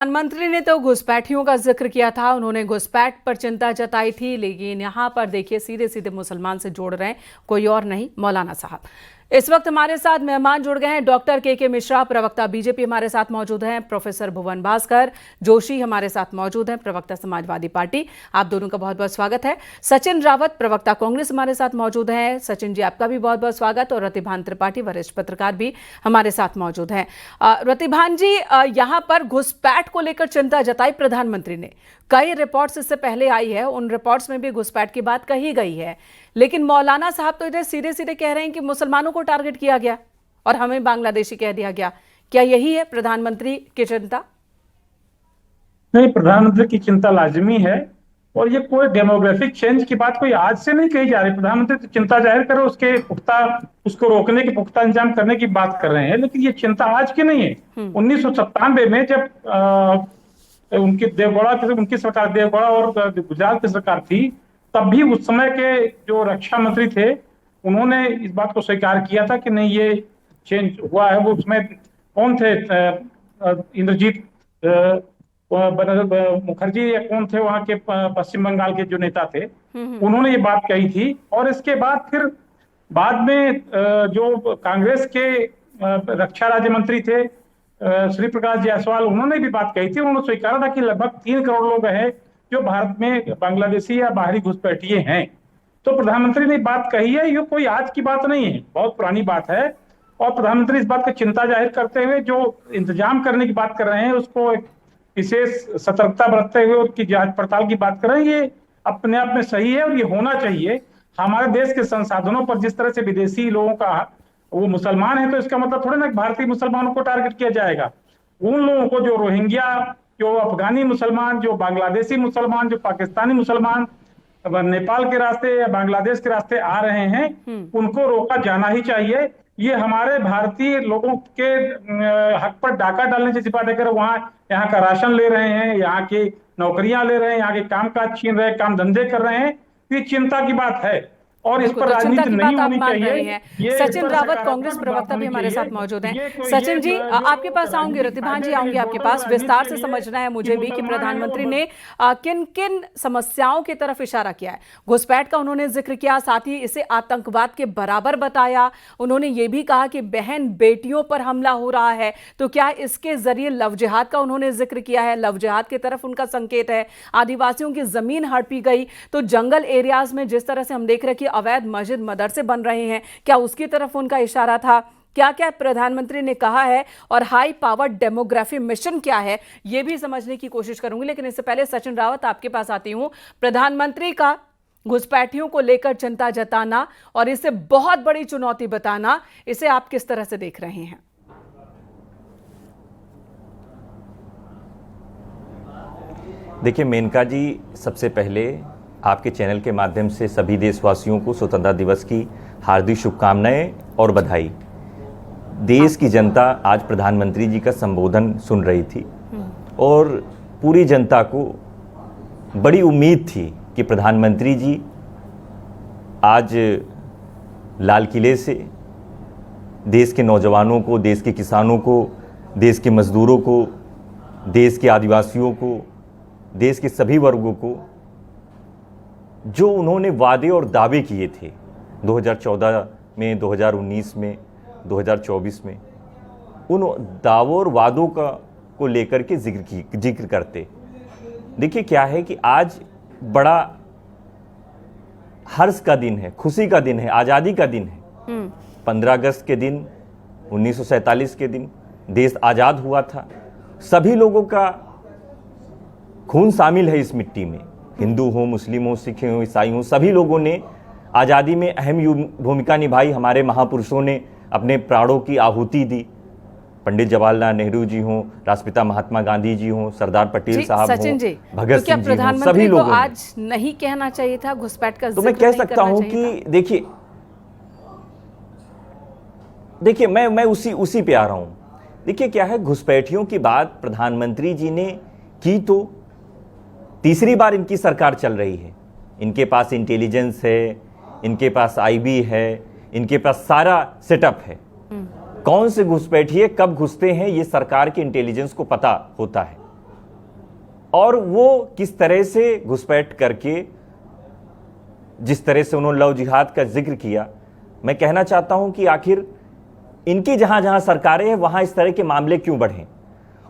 प्रधानमंत्री ने तो घुसपैठियों का जिक्र किया था। उन्होंने घुसपैठ पर चिंता जताई थी, लेकिन यहां पर देखिए सीधे सीधे मुसलमान से जोड़ रहे हैं, कोई और नहीं, मौलाना साहब। इस वक्त हमारे साथ मेहमान जुड़ गए हैं। डॉक्टर के मिश्रा, प्रवक्ता बीजेपी, हमारे साथ मौजूद हैं। प्रोफेसर भुवन भास्कर जोशी हमारे साथ मौजूद हैं, प्रवक्ता समाजवादी पार्टी। आप दोनों का बहुत बहुत स्वागत है। सचिन रावत, प्रवक्ता कांग्रेस, हमारे साथ मौजूद हैं। सचिन जी, आपका भी बहुत बहुत स्वागत। और रतिभान त्रिपाठी, वरिष्ठ पत्रकार, भी हमारे साथ मौजूद हैं। रतिभान जी, यहाँ पर घुसपैठ को लेकर चिंता जताई प्रधानमंत्री ने। कई रिपोर्ट्स इससे पहले आई है, उन रिपोर्ट्स में भी घुसपैठ की बात कही गई है, लेकिन मौलाना साहब तो इधर सीधे सीधे कह रहे हैं कि मुसलमानों को टारगेट किया गया और हमें बांग्लादेशी कह दिया गया। क्या यही है प्रधानमंत्री की चिंता? नहीं, प्रधानमंत्री की चिंता लाजमी है। और ये कोई डेमोग्राफिक चेंज की बात कोई आज से नहीं कही जा रही। प्रधानमंत्री तो चिंता जाहिर करे, उसको रोकने के पुख्ता इंतजाम करने की बात कर रहे हैं, लेकिन ये चिंता आज की नहीं है। 1997 में जब उनकी सरकार देवगौड़ा और गुजरात की सरकार थी, तब भी उस समय के जो रक्षा मंत्री थे, उन्होंने इस बात को स्वीकार किया था कि नहीं, ये चेंज हुआ है। वो उसमें कौन थे, इंद्रजीत मुखर्जी या कौन थे वहां के पश्चिम बंगाल के जो नेता थे, उन्होंने ये बात कही थी। और इसके बाद में जो कांग्रेस के रक्षा राज्य मंत्री थे, श्री प्रकाश जायसवाल, उन्होंने भी बात कही थी। उन्होंने स्वीकारा था कि लगभग 3 करोड़ लोग हैं जो भारत में बांग्लादेशी या बाहरी घुसपैठिए हैं। तो प्रधानमंत्री ने बात कही है, ये कोई आज की बात नहीं है, बहुत पुरानी बात है। और प्रधानमंत्री इस बात की चिंता जाहिर करते हुए जो इंतजाम करने की बात कर रहे हैं, उसको एक विशेष सतर्कता बरतते हुए उसकी जांच पड़ताल की बात कर रहे हैं, ये अपने आप में सही है और ये होना चाहिए। हमारे देश के संसाधनों पर जिस तरह से विदेशी लोगों का, वो मुसलमान है तो इसका मतलब थोड़ा ना भारतीय मुसलमानों को टारगेट किया जाएगा। उन लोगों को जो रोहिंग्या, जो अफगानी मुसलमान, जो बांग्लादेशी मुसलमान, जो पाकिस्तानी मुसलमान नेपाल के रास्ते या बांग्लादेश के रास्ते आ रहे हैं, उनको रोका जाना ही चाहिए। ये हमारे भारतीय लोगों के हक पर डाका डालने जैसी बात है। अगर वहां यहाँ का राशन ले रहे हैं, यहाँ की नौकरियां ले रहे हैं, यहाँ के कामकाज छीन रहे हैं, काम धंधे कर रहे हैं, तो ये चिंता की बात है और इस पर राजनीति नहीं होनी चाहिए। सचिन रावत, कांग्रेस प्रवक्ता, भी हमारे साथ मौजूद हैं। सचिन जी, आपके पास आऊंगी। रतिभान जी, आऊंगी आपके पास। विस्तार से समझना है मुझे भी कि प्रधानमंत्री ने किन किन समस्याओं की तरफ इशारा किया है। घुसपैठ का उन्होंने जिक्र किया, साथ ही इसे आतंकवाद के बराबर बताया। उन्होंने ये भी कहा कि बहन बेटियों पर हमला हो रहा है, तो क्या इसके जरिए लव जिहाद का उन्होंने जिक्र किया है? लव जिहाद की तरफ उनका संकेत है। आदिवासियों की जमीन हड़पी गई, तो जंगल एरियाज में जिस तरह से हम देख रहे हैं कि अवैध मस्जिद मदरसे बन रहे हैं, क्या उसकी तरफ उनका इशारा था? क्या क्या प्रधानमंत्री ने कहा है और हाई पावर डेमोग्राफी मिशन क्या है, यह भी समझने की कोशिश करूंगी। लेकिन इससे पहले सचिन रावत, आपके पास आती हूं। प्रधानमंत्री का घुसपैठियों को लेकर चिंता जताना और इसे बहुत बड़ी चुनौती बताना, इसे आप किस तरह से देख रहे हैं? देखिए मेनका जी, सबसे पहले आपके चैनल के माध्यम से सभी देशवासियों को स्वतंत्रता दिवस की हार्दिक शुभकामनाएं और बधाई। देश की जनता आज प्रधानमंत्री जी का संबोधन सुन रही थी और पूरी जनता को बड़ी उम्मीद थी कि प्रधानमंत्री जी आज लाल किले से देश के नौजवानों को, देश के किसानों को, देश के मजदूरों को, देश के आदिवासियों को, देश के सभी वर्गों को जो उन्होंने वादे और दावे किए थे 2014 में, 2019 में, 2024 में, उन दावों और वादों को लेकर के जिक्र करते। देखिए क्या है कि आज बड़ा हर्ष का दिन है, खुशी का दिन है, आज़ादी का दिन है। 15 अगस्त के दिन, 1947 के दिन देश आज़ाद हुआ था। सभी लोगों का खून शामिल है इस मिट्टी में, हिंदू हो, मुस्लिम हो, सिख हो, ईसाई हो, सभी लोगों ने आज़ादी में अहम भूमिका निभाई। हमारे महापुरुषों ने अपने प्राणों की आहुति दी। पंडित जवाहरलाल नेहरू जी हों, राष्ट्रपिता महात्मा गांधी जी हों, सरदार पटेल साहब हों, भगत सिंह जी हों, सभी लोगों आज नहीं कहना चाहिए था घुसपैठ का? तो मैं कह सकता हूं कि देखिए मैं उसी पे आ रहा हूं। देखिए क्या है, घुसपैठियों की बात प्रधानमंत्री जी ने की तो तीसरी बार इनकी सरकार चल रही है। इनके पास इंटेलिजेंस है, इनके पास आईबी है, इनके पास सारा सेटअप है। कौन से घुसपैठिए कब घुसते हैं, ये सरकार के इंटेलिजेंस को पता होता है। और वो किस तरह से घुसपैठ करके जिस तरह से उन्होंने लव जिहाद का जिक्र किया, मैं कहना चाहता हूं कि आखिर इनकी जहां जहां सरकारें हैं वहां इस तरह के मामले क्यों बढ़े।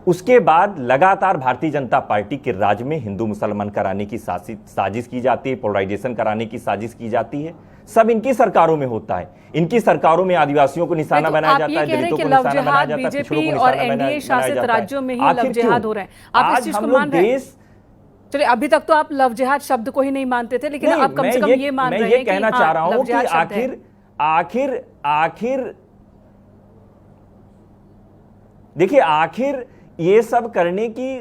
उसके बाद लगातार भारतीय जनता पार्टी के राज में हिंदू मुसलमान कराने की साजिश की जाती है, पोलराइजेशन कराने की साजिश की जाती है। सब इनकी सरकारों में होता है। इनकी सरकारों में आदिवासियों को निशाना बनाया जाता है, दलितों को निशाना बनाया जाता है, पिछड़ों को और निशाना एनडीए शासित राज्यों में ही लव जिहाद हो रहे हैं। आप इस चीज को हम मान रहे हैं? देश चलिए, अभी तक तो आप लव जिहाद शब्द को ही नहीं मानते थे, लेकिन अब कम से कम ये मान रहे हैं कि मैं कहना चाह रहा हूं कि आखिर देखिए, आखिर ये सब करने की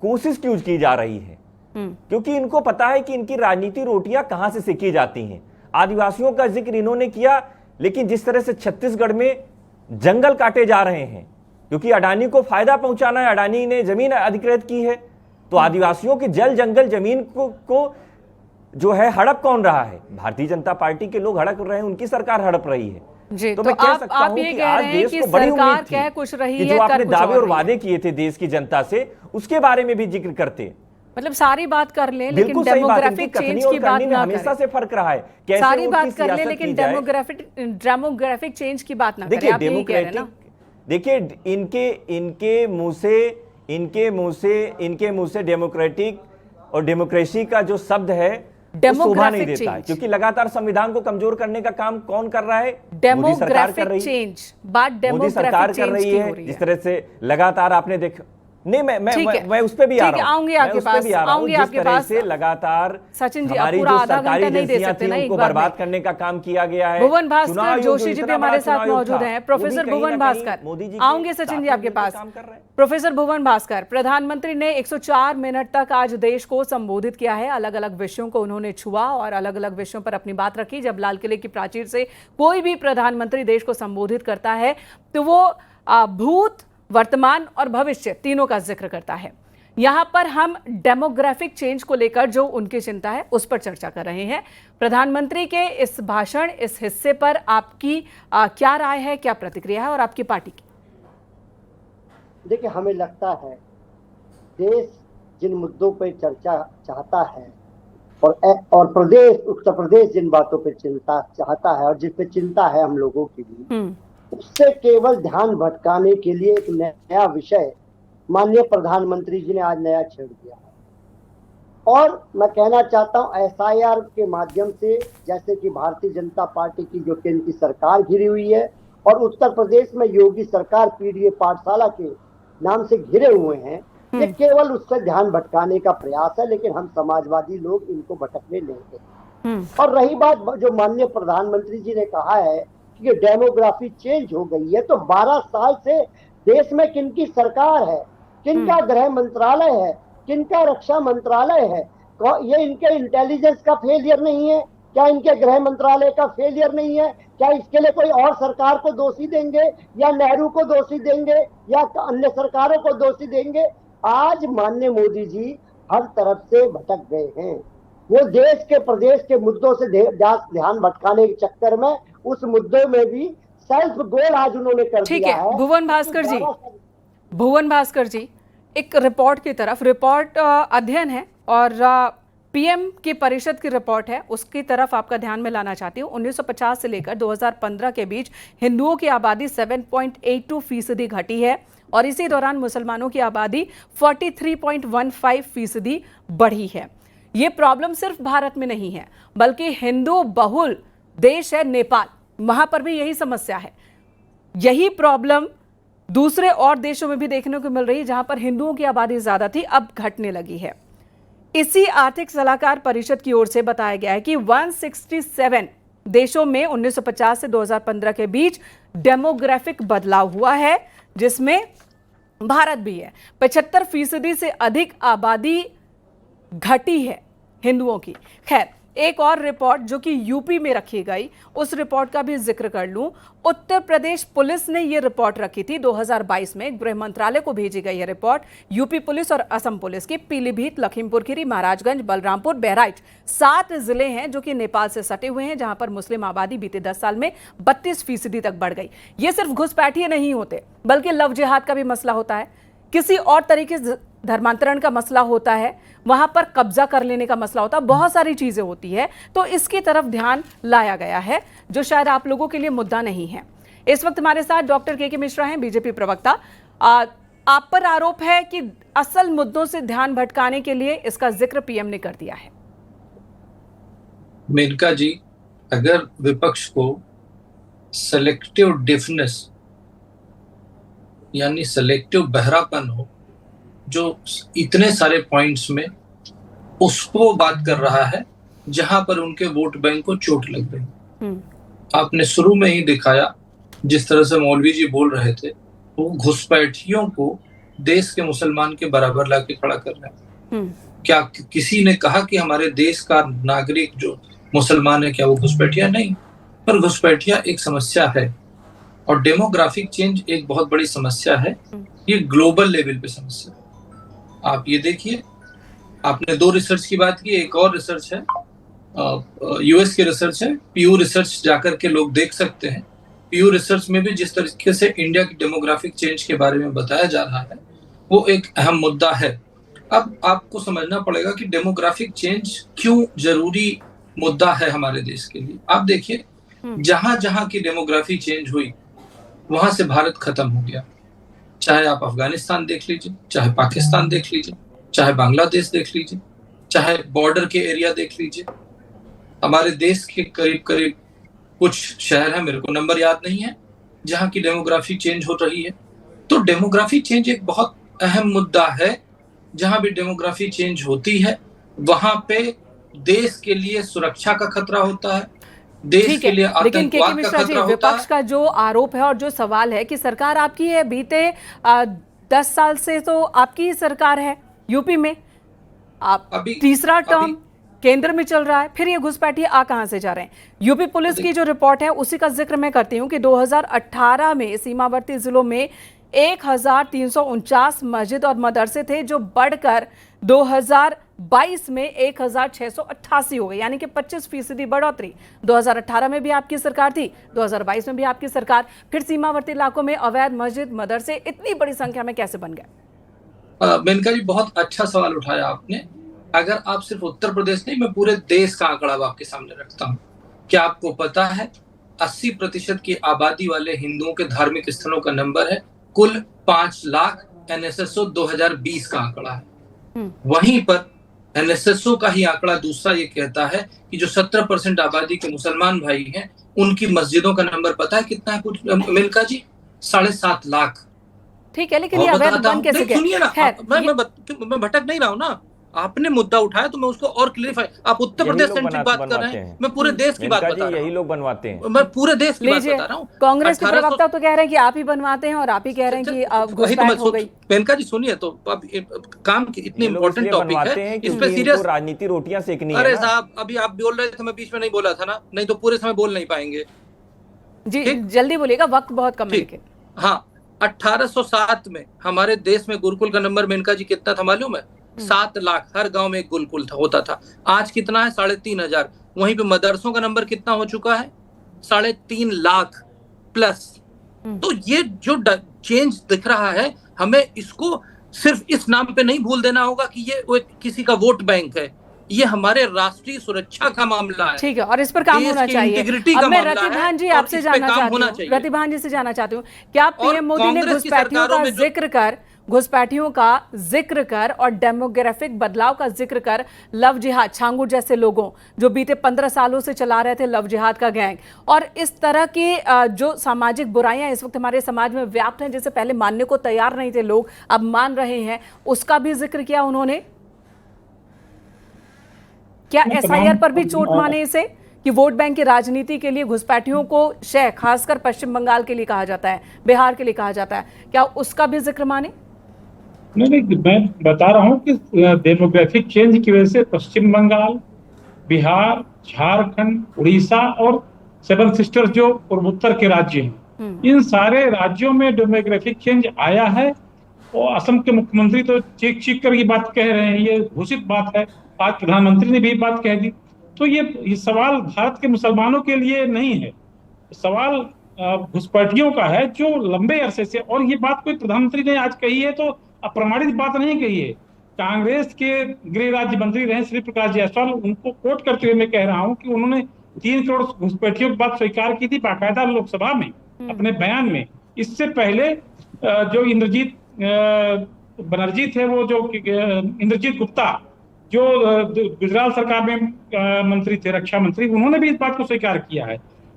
कोशिश क्यों की जा रही है? क्योंकि इनको पता है कि इनकी राजनीति रोटियां कहां से सेकी जाती हैं। आदिवासियों का जिक्र इन्होंने किया, लेकिन जिस तरह से छत्तीसगढ़ में जंगल काटे जा रहे हैं क्योंकि अडानी को फायदा पहुंचाना है, अडानी ने जमीन अधिकृत की है, तो आदिवासियों की जल जंगल जमीन को जो है हड़प कौन रहा है? भारतीय जनता पार्टी के लोग हड़प रहे हैं, उनकी सरकार हड़प रही है। जी, तो मैं कह सकता आप हूं ये कि कह आज रहे हैं देश कि को बड़ी सरकार उम्मीद थी कह कुछ रही कि है, जो आपने कर कुछ दावे और और रही है। वादे किए थे देश की जनता से, उसके बारे में भी जिक्र करते। मतलब सारी बात कर लें, लेकिन बिल्कुल सही बात है, डेमोग्राफिक इनकी चेंज कथनी की और बात करनी में ना हमेशा करें। से फर्क रहा है। कैसे सारी उनकी बात कर ले, सियासत लेकिन की जाए। डेमोग्राफिक चेंज की बात ना करें। देखिए, आप यही कह रहे हैं ना? देखिए, इनके मुंह से डेमोक्रेटिक और डेमोक्रेसी का जो शब्द है वो शोभा नहीं देता है, क्योंकि लगातार संविधान को कमजोर करने का काम कौन कर रहा है? मोदी सरकार कर रही है। चेंज, बात मोदी सरकार कर रही है। जिस तरह से लगातार आपने देखा, नहीं मैं उस पे भी आ रहा हूं, आऊंगी आपके पास, आऊंगी आपके पास। से लगातार सचिन जी, हमारी पूरा जो आधा सरकारी घंटा नहीं दे एजेंसियां सकते थी ना एक उनको बार बर्बाद में। करने का काम किया गया है। भुवन भास्कर चुनाव जोशी जो जी भी इतना हमारे बड़ा साथ चुनाव मौजूद था, हैं। वो प्रोफेसर भी कहीं भुवन ना कहीं भास्कर, मोदी जी आऊंगे सचिन जी आपके पास। प्रोफेसर भुवन भास्कर, प्रधानमंत्री ने 104 मिनट तक आज देश को संबोधित किया है। अलग अलग विषयों को उन्होंने छुआ और अलग अलग विषयों पर अपनी बात रखी। जब लाल किले की प्राचीर से कोई भी प्रधानमंत्री देश को संबोधित करता है तो वो भूत, वर्तमान और भविष्य तीनों का जिक्र करता है। यहां पर हम डेमोग्राफिक चेंज को लेकर जो उनकी चिंता है उस पर चर्चा कर रहे हैं। प्रधानमंत्री के इस भाषण, इस हिस्से पर आपकी क्या राय है, क्या प्रतिक्रिया है और आपकी पार्टी की? देखिए, हमें लगता है देश जिन मुद्दों पर चर्चा चाहता है और प्रदेश, उत्तर प्रदेश जिन बातों पर चिंता चाहता है और जिस पे चिंता है हम लोगों की भी, उससे केवल ध्यान भटकाने के लिए एक नया विषय माननीय प्रधानमंत्री जी ने आज नया छेड़ दिया है। और मैं कहना चाहता हूं, एसआईआर के माध्यम से, जैसे कि भारतीय जनता पार्टी की जो केंद्र की सरकार घिरी हुई है और उत्तर प्रदेश में योगी सरकार पीडीए पाठशाला के नाम से घिरे हुए हैं, ये केवल उससे ध्यान भटकाने का प्रयास है। लेकिन हम समाजवादी लोग इनको भटकने नहीं देंगे। और रही बात जो माननीय प्रधानमंत्री जी ने कहा है कि डेमोग्राफी चेंज हो गई है, तो 12 साल से देश में किनकी सरकार है, किनका गृह मंत्रालय है, किनका रक्षा मंत्रालय है? ये इनके इंटेलिजेंस का फेलियर नहीं है क्या? इनके गृह मंत्रालय का फेलियर नहीं है क्या? इसके लिए कोई और सरकार को दोषी देंगे या नेहरू को दोषी देंगे या अन्य सरकारों को दोषी देंगे? आज माननीय मोदी जी हर तरफ से भटक गए हैं। वो देश के, प्रदेश के मुद्दों से ध्यान भटकाने के चक्कर में उस मुद्दों में भी सेल्फ गोल आज उन्होंने कर दिया है। भुवन भास्कर जी, एक रिपोर्ट की तरफ, रिपोर्ट अध्ययन है और पीएम की परिषद की रिपोर्ट है, उसकी तरफ आपका ध्यान में लाना चाहती हूँ। 1950 से लेकर 2015 के बीच हिंदुओं की आबादी 7.82% घटी है और इसी दौरान मुसलमानों की आबादी 43.15% बढ़ी है। ये प्रॉब्लम सिर्फ भारत में नहीं है, बल्कि हिंदू बहुल देश है नेपाल, वहां पर भी यही समस्या है। यही प्रॉब्लम दूसरे और देशों में भी देखने को मिल रही है, जहां पर हिंदुओं की आबादी ज्यादा थी, अब घटने लगी है। इसी आर्थिक सलाहकार परिषद की ओर से बताया गया है कि 167 देशों में 1950 से 2015 के बीच डेमोग्राफिक बदलाव हुआ है, जिसमें भारत भी है। 75% से अधिक आबादी घटी है हिंदुओं की। खैर, एक और रिपोर्ट जो कि यूपी में रखी गई, उस रिपोर्ट का भी जिक्र कर लूं। उत्तर प्रदेश पुलिस ने यह रिपोर्ट रखी थी 2022 में, गृह मंत्रालय को भेजी गई है रिपोर्ट। यूपी पुलिस और असम पुलिस की पीलीभीत, लखीमपुर खीरी, महाराजगंज, बलरामपुर, बहराइच 7 जिले हैं जो कि नेपाल से सटे हुए हैं, जहां पर मुस्लिम आबादी बीते 10 साल में 32% तक बढ़ गई। ये सिर्फ घुसपैठिए नहीं होते, बल्कि लव जिहाद का भी मसला होता है। किसी और तरीके से धर्मांतरण का मसला होता है, वहां पर कब्जा कर लेने का मसला होता है, बहुत सारी चीजें होती है। तो इसकी तरफ ध्यान लाया गया है, जो शायद आप लोगों के लिए मुद्दा नहीं है। इस वक्त हमारे साथ डॉक्टर के मिश्रा हैं, बीजेपी प्रवक्ता। आप पर आरोप है कि असल मुद्दों से ध्यान भटकाने के लिए इसका जिक्र पीएम ने कर दिया है। मेनका जी, अगर विपक्ष को सेलेक्टिव डिफनेस यानी सेलेक्टिव बहरापन हो, जो इतने सारे पॉइंट्स में उसको बात कर रहा है जहां पर उनके वोट बैंक को चोट लग रही। आपने शुरू में ही दिखाया जिस तरह से मौलवी जी बोल रहे थे, वो घुसपैठियों को देश के मुसलमान के बराबर लाके खड़ा कर रहे हैं। क्या किसी ने कहा कि हमारे देश का नागरिक जो मुसलमान है क्या वो घुसपैठिया? नहीं, पर घुसपैठिया एक समस्या है और डेमोग्राफिक चेंज एक बहुत बड़ी समस्या है। ये ग्लोबल लेवल पे समस्या है। आप ये देखिए, आपने 2 रिसर्च की बात की, एक और रिसर्च है, यूएस की रिसर्च है, पीयू रिसर्च जाकर के लोग देख सकते हैं। पीयू रिसर्च में भी जिस तरीके से इंडिया की डेमोग्राफिक चेंज के बारे में बताया जा रहा है, वो एक अहम मुद्दा है। अब आपको समझना पड़ेगा कि डेमोग्राफिक चेंज क्यों जरूरी मुद्दा है हमारे देश के लिए। आप देखिए, जहां जहां की डेमोग्राफी चेंज हुई वहां से भारत खत्म हो गया। चाहे आप अफगानिस्तान देख लीजिए, चाहे पाकिस्तान देख लीजिए, चाहे बांग्लादेश देख लीजिए, चाहे बॉर्डर के एरिया देख लीजिए। हमारे देश के करीब करीब कुछ शहर है, मेरे को नंबर याद नहीं है, जहां की डेमोग्राफी चेंज हो रही है। तो डेमोग्राफी चेंज एक बहुत अहम मुद्दा है। जहां भी डेमोग्राफी चेंज होती है वहां पे देश के लिए सुरक्षा का खतरा होता है, देश के लिए आतंकवाद का खतरा होता है। विपक्ष का जो आरोप है और जो सवाल है कि सरकार आपकी है, बीते 10 साल से तो आपकी ही सरकार है यूपी में, आप तीसरा टर्म केंद्र में चल रहा है, फिर ये घुसपैठिए आ कहां से जा रहे हैं? यूपी पुलिस की जो रिपोर्ट है उसी का जिक्र मैं करती हूं कि 2018 में सीमावर्ती जिलों में 1349 मस्जिद और मदरसे थे, जो बढ़कर 2022 में 1688 हो गए, यानी कि 25% बढ़ोतरी। 2018 में भी आपकी सरकार थी, 2022 में भी आपकी सरकार, फिर सीमावर्ती इलाकों में अवैध मस्जिद मदरसे इतनी बड़ी संख्या में कैसे बन गए? मेनका जी, बहुत अच्छा सवाल उठाया आपने। अगर आप सिर्फ उत्तर प्रदेश नहीं, मैं पूरे देश का आंकड़ा आपके सामने रखता हूँ। क्या आपको पता है 80% की आबादी वाले हिंदुओं के धार्मिक स्थलों का नंबर है कुल 5 लाख। एनएसएसओ 2020 का आंकड़ा है। वहीं पर एनएसएसओ का ही आंकड़ा दूसरा ये कहता है कि जो 17% आबादी के मुसलमान भाई हैं, उनकी मस्जिदों का नंबर पता है कितना है कुछ मिल्का जी? 7.5 लाख। ठीक है, लेकिन ये अवैध बन कैसे गया? सुनिए ना, मैं भटक नहीं रहा हूँ ना, आपने मुद्दा उठाया तो मैं उसको और क्लियरिफाई। आप उत्तर प्रदेश सेंट्रिक बात कर रहे हैं, मैं पूरे देश की बात बता रहा हूं। यही लोग बनवाते हैं, मैं पूरे देश की बात बता रहा हूं। कांग्रेस के प्रवक्ता तो कह रहे हैं कि आप ही बनवाते हैं और आप ही कह रहे हैं कि अब घुसपैठ हो गई। मेनका जी सुनिए, तो अब काम की इतनी इंपॉर्टेंट टॉपिक है, इस पे सीरियस राजनीति रोटियां सेकनी है। अरे साहब, अभी आप बोल रहे थे, मैं बीच में नहीं बोला था ना, नहीं तो पूरे समय बोल नहीं पाएंगे जी। जल्दी बोलिएगा, वक्त बहुत कम है। हाँ, 1807 में हमारे देश में गुरुकुल का नंबर मेनका जी कितना था मालूम है? 7 लाख। हर गांव में एक गुरुकुल होता था। आज कितना है? 3,500। वहीं पे मदरसों का नंबर कितना हो चुका है? 3.5 लाख प्लस। तो ये जो चेंज दिख रहा है, हमें इसको सिर्फ इस नाम पे नहीं भूल देना होगा कि ये किसी का वोट बैंक है। ये हमारे राष्ट्रीय सुरक्षा का मामला है। ठीक है, और इस पर काम होना चाहिए। अब मैं रतिभान जी आपसे जानना चाहती हूँ, रतिभान जी से जानना चाहती हूँ, क्या पीएम मोदी ने घुसपैठियों का जिक्र कर और डेमोग्राफिक बदलाव का जिक्र कर लव जिहाद, छांगुर जैसे लोगों जो बीते 15 सालों से चला रहे थे लव जिहाद का गैंग, और इस तरह की जो सामाजिक बुराइयां इस वक्त हमारे समाज में व्याप्त हैं, जिसे पहले मानने को तैयार नहीं थे लोग, अब मान रहे हैं, उसका भी जिक्र किया उन्होंने? क्या एसआईआर पर भी चोट माने इसे कि वोट बैंक की राजनीति के लिए घुसपैठियों को शह, खासकर पश्चिम बंगाल के लिए कहा जाता है, बिहार के लिए कहा जाता है, क्या उसका भी जिक्र माने? नहीं, मैं बता रहा हूँ कि डेमोग्राफिक चेंज की वजह से पश्चिम बंगाल, बिहार, झारखंड, उड़ीसा और 7 सिस्टर्स जो पूर्वोत्तर के राज्य हैं, इन सारे राज्यों में डेमोग्राफिक चेंज आया है। और असम के मुख्यमंत्री तो चीख चीख कर ये बात कह रहे हैं, ये घोषित बात है। आज प्रधानमंत्री ने भी बात कह दी। तो ये सवाल भारत के मुसलमानों के लिए नहीं है, सवाल घुसपैठियों का है जो लंबे अरसे से, और ये बात कोई प्रधानमंत्री ने आज कही है तो अप्रमाणित बात नहीं कही है। कांग्रेस के गृह राज्य मंत्री रहे श्री प्रकाश जायसवाल, उनको कोट करते हुए मैं कह रहा हूं कि उन्होंने 3 करोड़ घुसपैठियों की बात स्वीकार की थी बाकायदा लोकसभा में अपने बयान में। इससे पहले जो इंद्रजीत बनर्जी थे, वो जो इंद्रजीत गुप्ता जो गुजरात सरकार में मंत्री थे, रक्षा मंत्री, उन्होंने भी इस बात को स्वीकार किया है।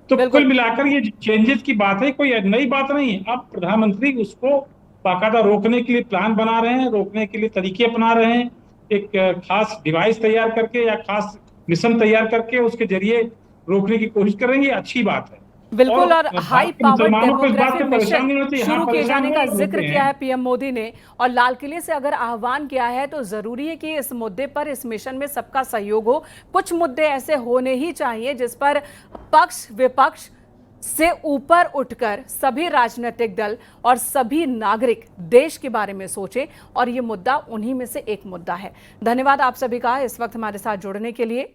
तो कुल मिलाकर ये चेंजेस की बात है, कोई नई बात नहीं है। अब प्रधानमंत्री उसको बाकायदा रोकने के लिए प्लान बना रहे हैं, रोकने के लिए तरीके अपना रहे हैं, एक खास डिवाइस तैयार करके या खास मिशन तैयार करके उसके जरिए रोकने की कोशिश करेंगे। अच्छी बात है बिल्कुल। और हाई पावर डेमोग्राफी मिशन शुरू किए जाने का जिक्र किया है पीएम मोदी ने, और लाल किले से अगर आह्वान किया है तो जरूरी है कि इस मुद्दे पर, इस मिशन में सबका सहयोग हो। कुछ मुद्दे ऐसे होने ही चाहिए जिस पर पक्ष विपक्ष से ऊपर उठकर सभी राजनीतिक दल और सभी नागरिक देश के बारे में सोचें, और ये मुद्दा उन्हीं में से एक मुद्दा है। धन्यवाद आप सभी का इस वक्त हमारे साथ जुड़ने के लिए।